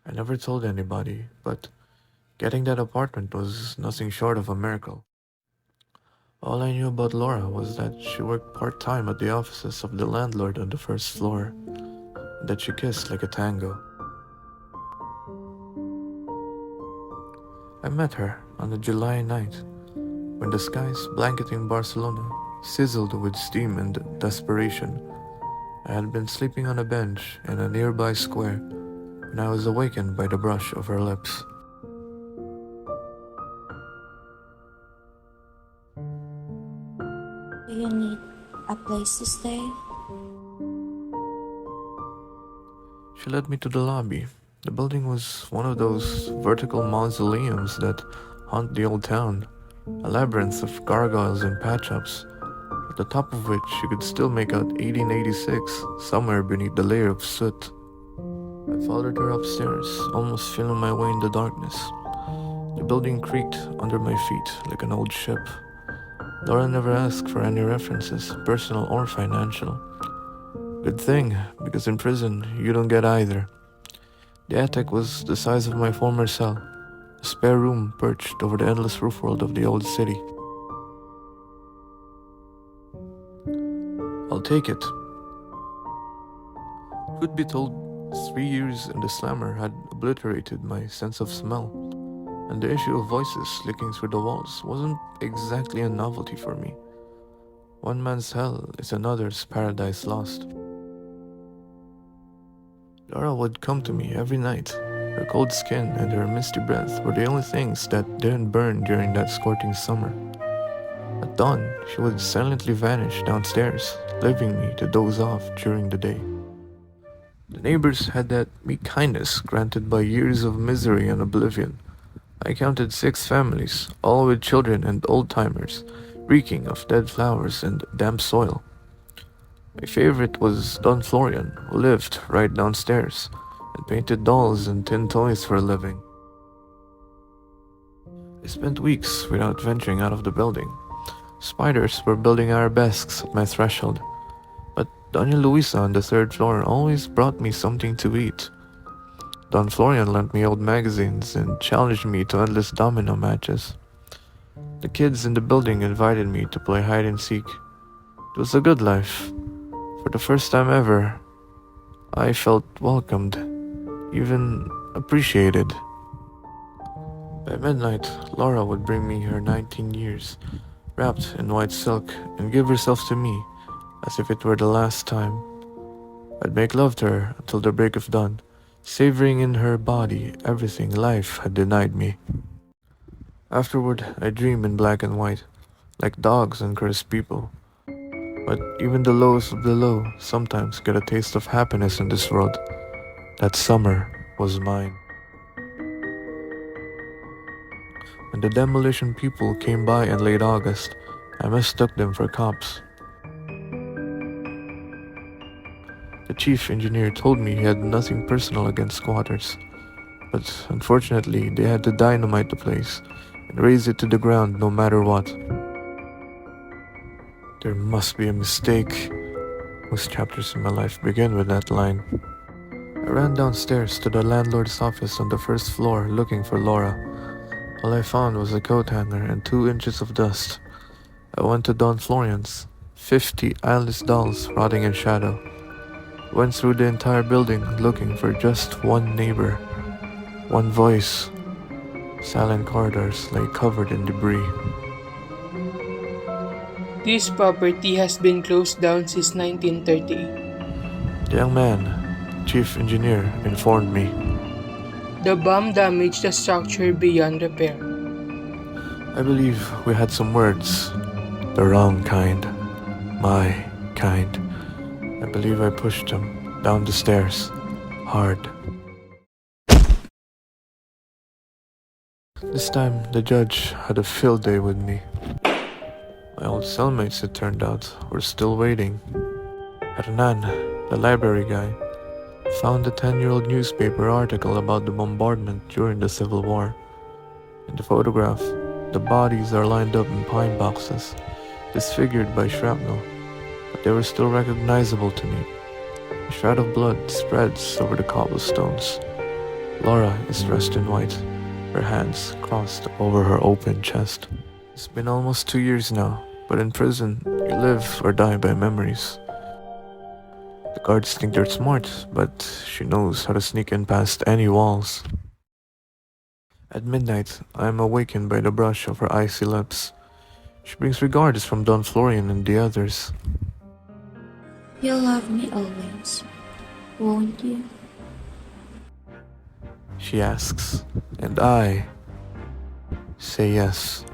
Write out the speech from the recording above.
I never told anybody, but getting that apartment was nothing short of a miracle. All I knew about Laura was that she worked part-time at the offices of the landlord on the first floor, and that she kissed like a tango. I met her on a July night when the skies blanketing Barcelona sizzled with steam and desperation. I had been sleeping on a bench in a nearby square when I was awakened by the brush of her lips. Do you need a place to stay? She led me to the lobby. The building was one of those vertical mausoleums that haunt the old town, a labyrinth of gargoyles and patch-ups, at the top of which you could still make out 1886 somewhere beneath the layer of soot. I followed her upstairs, almost feeling my way in the darkness. The building creaked under my feet like an old ship. Laura never asked for any references, personal or financial. Good thing, because in prison, you don't get either. The attic was the size of my former cell, a spare room perched over the endless roof world of the old city. I'll take it. Truth be told, 3 years in the slammer had obliterated my sense of smell, and the issue of voices leaking through the walls wasn't exactly a novelty for me. One man's hell is another's paradise lost. Laura would come to me every night. Her cold skin and her misty breath were the only things that didn't burn during that scorching summer. At dawn, she would silently vanish downstairs, leaving me to doze off during the day. The neighbors had that meek kindness granted by years of misery and oblivion. I counted 6 families, all with children and old-timers, reeking of dead flowers and damp soil. My favorite was Don Florian, who lived right downstairs and painted dolls and tin toys for a living. I spent weeks without venturing out of the building. Spiders were building arabesques at my threshold, but Doña Luisa on the 3rd floor always brought me something to eat. Don Florian lent me old magazines and challenged me to endless domino matches. The kids in the building invited me to play hide and seek. It was a good life. For the first time ever, I felt welcomed, even appreciated. By midnight, Laura would bring me her 19 years, wrapped in white silk, and give herself to me, as if it were the last time. I'd make love to her until the break of dawn, savoring in her body everything life had denied me. Afterward, I dream in black and white, like dogs and cursed people. But even the lowest of the low sometimes get a taste of happiness in this world. That summer was mine. When the demolition people came by in late August, I mistook them for cops. The chief engineer told me he had nothing personal against squatters, but unfortunately they had to dynamite the place and raze it to the ground no matter what. There must be a mistake. Most chapters in my life begin with that line. I ran downstairs to the landlord's office on the 1st floor looking for Laura. All I found was a coat hanger and 2 inches of dust. I went to Don Florian's, 50 eyeless dolls rotting in shadow. Went through the entire building looking for just one neighbor, one voice. Silent corridors lay covered in debris. This property has been closed down since 1938. The young man, chief engineer, informed me. The bomb damaged the structure beyond repair. I believe we had some words. The wrong kind. My kind. I believe I pushed him down the stairs. Hard. This time, the judge had a field day with me. My old cellmates, it turned out, were still waiting. Hernan, the library guy, found a 10-year-old newspaper article about the bombardment during the Civil War. In the photograph, the bodies are lined up in pine boxes, disfigured by shrapnel, but they were still recognizable to me. A shroud of blood spreads over the cobblestones. Laura is dressed in white, her hands crossed over her open chest. It's been almost 2 years now, but in prison, you live or die by memories. The guards think they're smart, but she knows how to sneak in past any walls. At midnight, I am awakened by the brush of her icy lips. She brings regards from Don Florian and the others. You'll love me always, won't you? She asks, and I say yes.